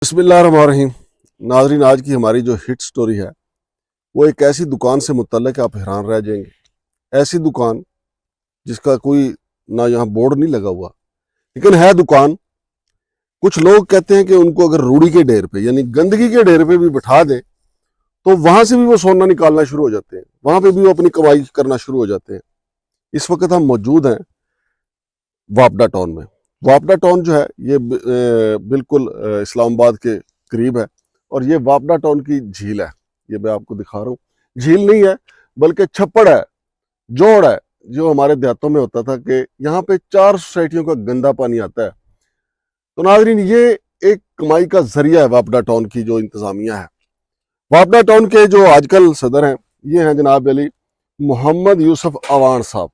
بسم اللہ الرحمن الرحیم۔ ناظرین، آج کی ہماری جو ہٹ سٹوری ہے وہ ایک ایسی دکان سے متعلق ہے، آپ حیران رہ جائیں گے۔ ایسی دکان جس کا کوئی نہ یہاں بورڈ نہیں لگا ہوا، لیکن ہے دکان۔ کچھ لوگ کہتے ہیں کہ ان کو اگر روڑی کے ڈھیر پہ یعنی گندگی کے ڈھیر پہ بھی بٹھا دیں تو وہاں سے بھی وہ سونا نکالنا شروع ہو جاتے ہیں، وہاں پہ بھی وہ اپنی کمائی کرنا شروع ہو جاتے ہیں۔ اس وقت ہم موجود ہیں واپڈا ٹاؤن میں۔ واپڈا ٹاؤن جو ہے یہ بالکل اسلام آباد کے قریب ہے، اور یہ واپڈا ٹاؤن کی جھیل ہے۔ یہ میں آپ کو دکھا رہا ہوں، جھیل نہیں ہے بلکہ چھپڑ ہے، جوڑ ہے، جو ہمارے دیہاتوں میں ہوتا تھا کہ یہاں پہ 4 سوسائٹیوں کا گندا پانی آتا ہے۔ تو ناظرین، یہ ایک کمائی کا ذریعہ ہے واپڈا ٹاؤن کی جو انتظامیہ ہے۔ واپڈا ٹاؤن کے جو آج کل صدر ہیں یہ ہیں جناب علی محمد یوسف اوان صاحب۔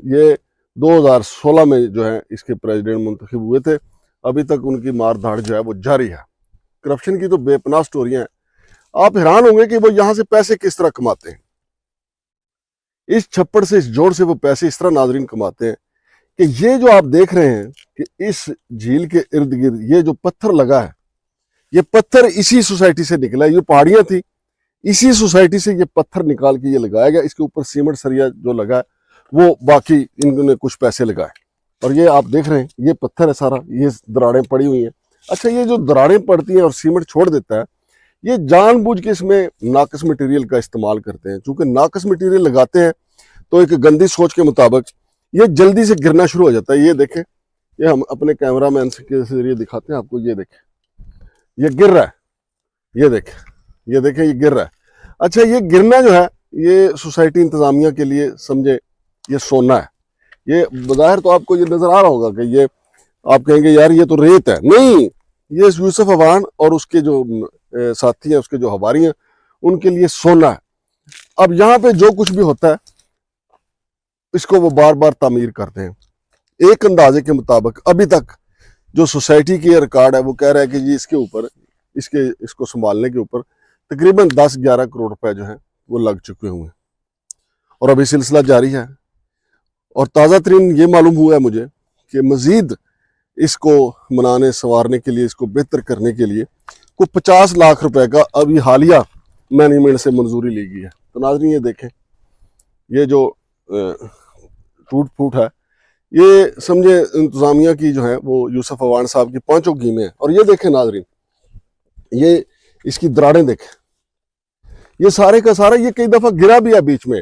یہ 2016 میں جو ہے اس کے پریزیڈنٹ منتخب ہوئے تھے۔ ابھی تک ان کی مار دھاڑ جو ہے وہ جاری ہے۔ کرپشن کی تو بے پناہ سٹوریاں ہیں۔ آپ حیران ہوں گے کہ وہ یہاں سے پیسے کس طرح کماتے ہیں۔ اس چھپڑ سے، اس جوڑ سے وہ پیسے اس طرح ناظرین کماتے ہیں کہ یہ جو آپ دیکھ رہے ہیں کہ اس جھیل کے ارد گرد یہ جو پتھر لگا ہے، یہ پتھر اسی سوسائٹی سے نکلا ہے۔ یہ پہاڑیاں تھی، اسی سوسائٹی سے یہ پتھر نکال کے یہ لگایا گیا۔ اس کے اوپر سیمنٹ سریا جو لگا ہے وہ باقی ان نے کچھ پیسے لگائے، اور یہ آپ دیکھ رہے ہیں یہ پتھر ہے سارا، یہ دراڑیں پڑی ہوئی ہیں۔ اچھا، یہ جو دراڑیں پڑتی ہیں اور سیمنٹ چھوڑ دیتا ہے، یہ جان بوجھ کے اس میں ناقص مٹیریل کا استعمال کرتے ہیں۔ چونکہ ناقص مٹیریل لگاتے ہیں تو ایک گندی سوچ کے مطابق یہ جلدی سے گرنا شروع ہو جاتا ہے۔ یہ دیکھیں، یہ ہم اپنے کیمرہ مین کے ذریعے دکھاتے ہیں آپ کو۔ یہ دیکھیں، یہ گر رہا ہے، یہ دیکھیں یہ گر رہا ہے۔ اچھا، یہ گرنا جو ہے یہ سوسائٹی انتظامیہ کے لیے سمجھے یہ سونا ہے۔ یہ بظاہر تو آپ کو یہ نظر آ رہا ہوگا کہ یہ آپ کہیں گے یار یہ تو ریت ہے، نہیں، یہ یوسف اوان اور اس کے جو ساتھی ہیں، اس کے جو حواری ہیں، ان کے لیے سونا ہے۔ اب یہاں پہ جو کچھ بھی ہوتا ہے اس کو وہ بار بار تعمیر کرتے ہیں۔ ایک اندازے کے مطابق ابھی تک جو سوسائٹی کی ریکارڈ ہے وہ کہہ رہا ہے کہ جی اس کے اوپر اس کو سنبھالنے کے اوپر تقریباً 10-11 کروڑ روپے جو ہیں وہ لگ چکے ہوئے ہیں، اور ابھی سلسلہ جاری ہے۔ اور تازہ ترین یہ معلوم ہوا ہے مجھے کہ مزید اس کو منانے سنوارنے کے لیے، اس کو بہتر کرنے کے لیے کو 50 لاکھ روپے کا ابھی حالیہ مینجمنٹ سے منظوری لی گئی ہے۔ تو ناظرین، یہ دیکھیں، یہ جو ٹوٹ پھوٹ ہے یہ سمجھے انتظامیہ کی جو ہے وہ یوسف اوان صاحب کی پانچوں گیمیں ہیں۔ اور یہ دیکھیں ناظرین، یہ اس کی دراڑیں دیکھیں، یہ سارے کا سارا یہ کئی دفعہ گرا بھی ہے، بیچ میں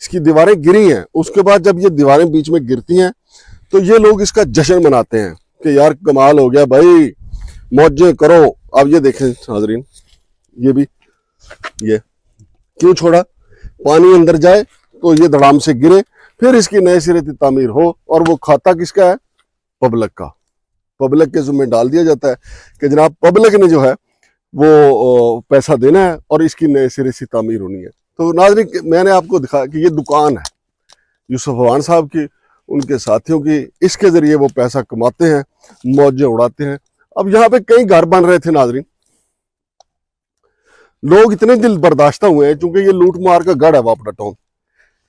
اس کی دیواریں گری ہیں۔ اس کے بعد جب یہ دیواریں بیچ میں گرتی ہیں تو یہ لوگ اس کا جشن مناتے ہیں کہ یار کمال ہو گیا بھائی، موجیں کرو۔ اب یہ دیکھیں ناظرین، یہ بھی یہ کیوں چھوڑا؟ پانی اندر جائے تو یہ دڑام سے گرے، پھر اس کی نئے سرے سے تعمیر ہو، اور وہ کھاتا کس کا ہے؟ پبلک کا۔ پبلک کے ذمہ ڈال دیا جاتا ہے کہ جناب پبلک نے جو ہے وہ پیسہ دینا ہے اور اس کی نئے سرے سے تعمیر ہونی ہے۔ تو ناظرین، میں نے آپ کو دکھایا کہ یہ دکان ہے یوسف اوان صاحب کی، ان کے ساتھیوں کی۔ اس کے ذریعے وہ پیسہ کماتے ہیں، موجیں اڑاتے ہیں۔ اب یہاں پہ کئی گھر بن رہے تھے ناظرین، لوگ اتنے دل برداشتہ ہوئے ہیں چونکہ یہ لوٹ مار کا گڑھ ہے واپڈا ٹاؤن۔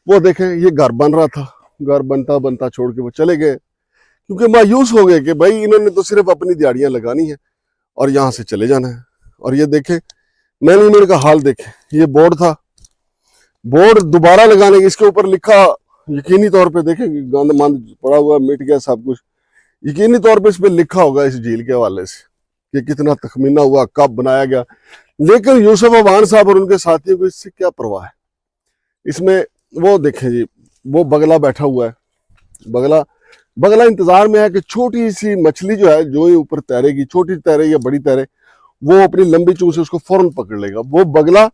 وہ دیکھیں، یہ گھر بن رہا تھا، گھر بنتا بنتا چھوڑ کے وہ چلے گئے، کیونکہ مایوس ہو گئے کہ بھائی انہوں نے تو صرف اپنی دیہڑیاں لگانی ہیں اور یہاں سے چلے جانا ہے۔ اور یہ دیکھیں مینجمنٹ کا حال، دیکھیں، یہ بورڈ تھا، بورڈ دوبارہ لگانے کے، اس کے اوپر لکھا یقینی طور پہ، دیکھیں گند مند پڑا ہوا، مٹ گیا سب کچھ، یقینی طور پہ اس پہ لکھا ہوگا اس جھیل کے حوالے سے کہ کتنا تخمینہ ہوا، کب بنایا گیا۔ لیکن یوسف اوان صاحب اور ان کے ساتھیوں کو اس سے کیا پرواہ ہے؟ اس میں وہ دیکھیں جی، وہ بگلا بیٹھا ہوا ہے، بگلا انتظار میں ہے کہ چھوٹی سی مچھلی جو ہے جو یہ اوپر تیرے گی، چھوٹی تیرے یا بڑی تیرے، وہ اپنی لمبی چونچ سے اس کو فوراً پکڑ لے گا۔ وہ بگلا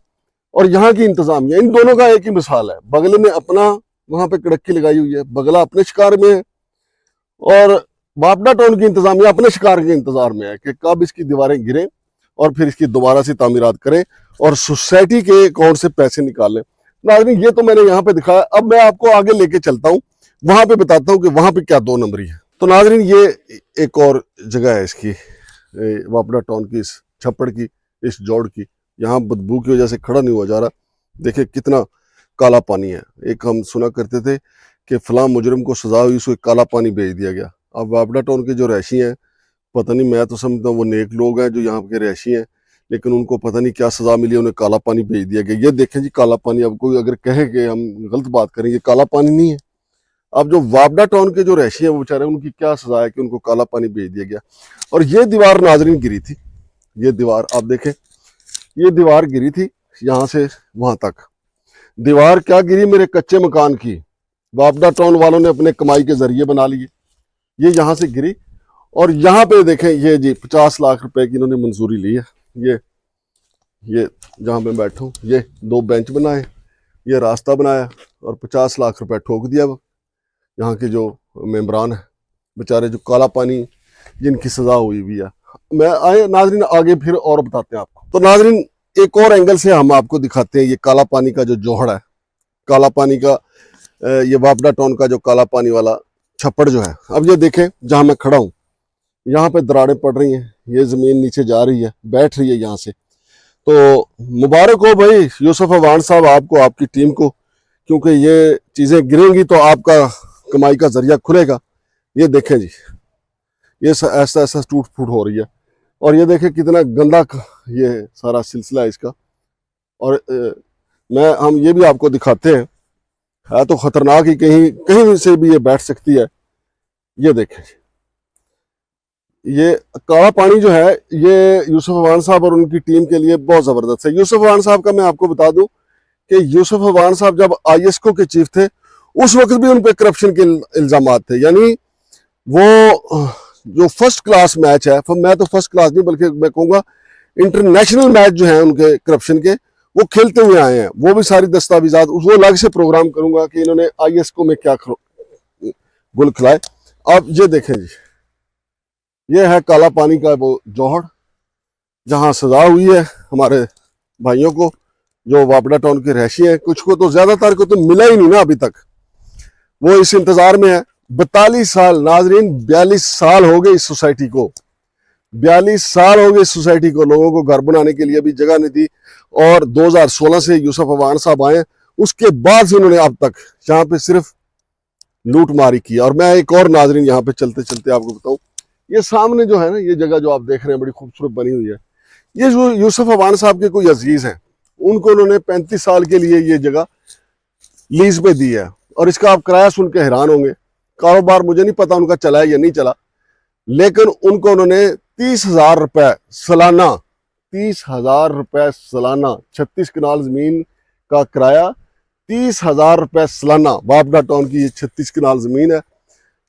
اور یہاں کی انتظامیہ، ان دونوں کا ایک ہی مثال ہے۔ بگلے نے اپنا وہاں پہ کڑکی لگائی ہوئی ہے، بگلا اپنے شکار میں ہے، اور واپڈا ٹاؤن کی انتظامیہ اپنے شکار کے انتظار میں ہے کہ کب اس کی دیواریں گریں اور پھر اس کی دوبارہ سے تعمیرات کریں اور سوسائٹی کے اکاؤنٹ سے پیسے نکال لیں۔ ناظرین، یہ تو میں نے یہاں پہ دکھایا، اب میں آپ کو آگے لے کے چلتا ہوں، وہاں پہ بتاتا ہوں کہ وہاں پہ کیا 2 نمبری ہے۔ تو ناظرین، یہ ایک اور جگہ ہے اس کی، واپڈا ٹاؤن کی، اس چھپڑ کی، اس جوڑ کی۔ یہاں بدبو کی وجہ سے کھڑا نہیں ہوا جا رہا، دیکھیں کتنا کالا پانی ہے۔ ایک ہم سنا کرتے تھے کہ فلاں مجرم کو سزا ہوئی، اس کو کالا پانی بھیج دیا گیا۔ اب واپڈا ٹاؤن کے جو رہائشی ہیں پتہ نہیں، میں تو سمجھتا ہوں وہ نیک لوگ ہیں جو یہاں کے رہائشی ہیں، لیکن ان کو پتہ نہیں کیا سزا ملی، انہیں کالا پانی بھیج دیا گیا۔ یہ دیکھیں جی کالا پانی، اب کوئی اگر کہے کہ ہم غلط بات کریں، یہ کالا پانی نہیں ہے۔ اب جو وابڈا ٹاؤن کے جو رہائشی ہیں وہ بیچارے، ان کی کیا سزا ہے کہ ان کو کالا پانی بھیج دیا گیا۔ اور یہ دیوار ناظرین گری تھی، یہ دیوار آپ دیکھیں، یہ دیوار گری تھی یہاں سے وہاں تک۔ دیوار کیا گری؟ میرے کچے مکان کی، وابڈا ٹاؤن والوں نے اپنے کمائی کے ذریعے بنا لیے، یہ یہاں سے گری۔ اور یہاں پہ دیکھیں، یہ جی 50 لاکھ روپے کی انہوں نے منظوری لی ہے۔ یہ جہاں میں بیٹھا ہوں، یہ 2 بینچ بنائے، یہ راستہ بنایا، اور 50 لاکھ روپے ٹھوک دیا وہ یہاں کے جو ممبران ہیں بیچارے، جو کالا پانی جن کی سزا ہوئی ہے۔ میں آئے ناظرین آگے پھر اور بتاتے ہیں آپ کو۔ تو ناظرین ایک اور اینگل سے ہم آپ کو دکھاتے ہیں یہ کالا پانی کا جو جوہر ہے، کالا پانی کا، یہ وابڈا ٹاؤن کا جو کالا پانی والا چھپڑ جو ہے۔ اب یہ دیکھیں جہاں میں کھڑا ہوں، یہاں پہ دراڑیں پڑ رہی ہیں، یہ زمین نیچے جا رہی ہے، بیٹھ رہی ہے یہاں سے۔ تو مبارک ہو بھائی یوسف عوان صاحب، آپ کو، آپ کی ٹیم کو، کیونکہ یہ چیزیں گریں گی تو آپ کا کمائی کا ذریعہ کھلے گا۔ یہ دیکھیں جی، یہ ایسا ٹوٹ پھوٹ ہو رہی ہے، اور یہ دیکھیں کتنا گندا یہ سارا سلسلہ ہے اس کا۔ اور ہم یہ بھی آپ کو دکھاتے ہیں، ہے تو خطرناک ہی، کہیں سے بھی یہ بیٹھ سکتی ہے۔ یہ دیکھیں جی، یہ کالا پانی جو ہے یہ یوسف عوان صاحب اور ان کی ٹیم کے لیے بہت زبردست ہے۔ یوسف عوان صاحب کا میں آپ کو بتا دوں کہ یوسف عوان صاحب جب آئی ایس کو کے چیف تھے، اس وقت بھی ان پہ کرپشن کے الزامات تھے۔ یعنی وہ جو فرسٹ کلاس میچ ہے، میں تو فرسٹ کلاس نہیں بلکہ میں کہوں گا انٹرنیشنل میچ جو ہیں ان کے کرپشن کے، وہ کھیلتے ہوئے آئے ہیں۔ وہ بھی ساری دستاویزات، وہ الگ سے پروگرام کروں گا کہ انہوں نے آئی ایس کو میں کیا گل کھلائے۔ آپ یہ دیکھیں جی، یہ ہے کالا پانی کا وہ جوہر جہاں سزا ہوئی ہے ہمارے بھائیوں کو جو وابڈا ٹاؤن کے رہائشی ہیں۔ کچھ کو تو، زیادہ تر کو تو ملا ہی نہیں نا ابھی تک، وہ اس انتظار میں ہے۔ 42 سال ناظرین، 42 سال ہو گئے اس سوسائٹی کو، 42 سال ہو گئے اس سوسائٹی کو، لوگوں کو گھر بنانے کے لیے بھی جگہ نہیں دی۔ اور 2016 سے یوسف عوان صاحب آئے، اس کے بعد سے انہوں نے اب تک یہاں پہ صرف لوٹ ماری کی۔ اور میں ایک اور ناظرین یہاں پہ چلتے چلتے آپ کو بتاؤں، یہ سامنے جو ہے نا، یہ جگہ جو آپ دیکھ رہے ہیں بڑی خوبصورت بنی ہوئی ہے، یہ جو یوسف عوان صاحب کے کوئی عزیز ہیں، ان کو انہوں نے 35 سال کے لیے یہ جگہ لیز پہ دی ہے۔ اور اس کا آپ کرایہ سن کے حیران ہوں گے، کاروبار مجھے نہیں پتا ان کا چلا ہے یا نہیں چلا، لیکن ان کو انہوں نے 30,000 روپے سالانہ، 30,000 روپے سالانہ، 36 کنال زمین کا کرایہ، 30,000 روپے سالانہ۔ وابڈا ٹاؤن کی یہ 36 کنال زمین ہے۔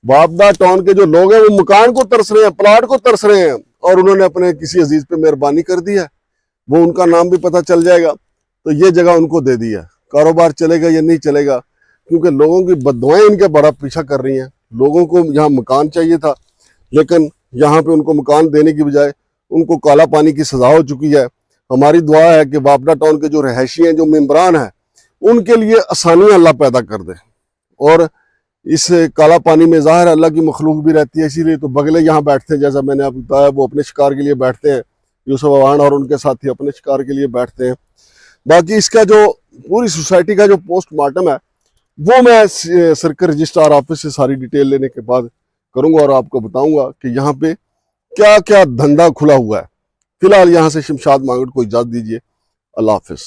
وابڈا ٹاؤن کے جو لوگ ہیں وہ مکان کو ترس رہے ہیں، پلاٹ کو ترس رہے ہیں، اور انہوں نے اپنے کسی عزیز پہ مہربانی کر دی ہے، وہ ان کا نام بھی پتہ چل جائے گا، تو یہ جگہ ان کو دے دی ہے۔ کاروبار چلے گا یا نہیں چلے گا، کیونکہ لوگوں کی بددعائیں ان کے بڑا پیچھا کر رہی ہیں۔ لوگوں کو یہاں مکان چاہیے تھا، لیکن یہاں پہ ان کو مکان دینے کی بجائے ان کو کالا پانی کی سزا ہو چکی ہے۔ ہماری دعا ہے کہ وابڈا ٹاؤن کے جو رہائشی ہیں، جو ممبران ہیں، ان کے لیے آسانیاں اللہ پیدا کر دے۔ اور اس کالا پانی میں ظاہر اللہ کی مخلوق بھی رہتی ہے، اسی لیے تو بگلے یہاں بیٹھتے ہیں، جیسا میں نے آپ کو بتایا، وہ اپنے شکار کے لیے بیٹھتے ہیں، یوسف عوان اور ان کے ساتھی اپنے شکار کے لیے بیٹھتے ہیں۔ باقی اس کا جو پوری سوسائٹی کا جو پوسٹ مارٹم ہے، وہ میں سرکل رجسٹرار آفس سے ساری ڈیٹیل لینے کے بعد کروں گا، اور آپ کو بتاؤں گا کہ یہاں پہ کیا کیا دھندا کھلا ہوا ہے۔ فی الحال یہاں سے شمشاد مانگڑ کو اجازت دیجیے، اللہ حافظ۔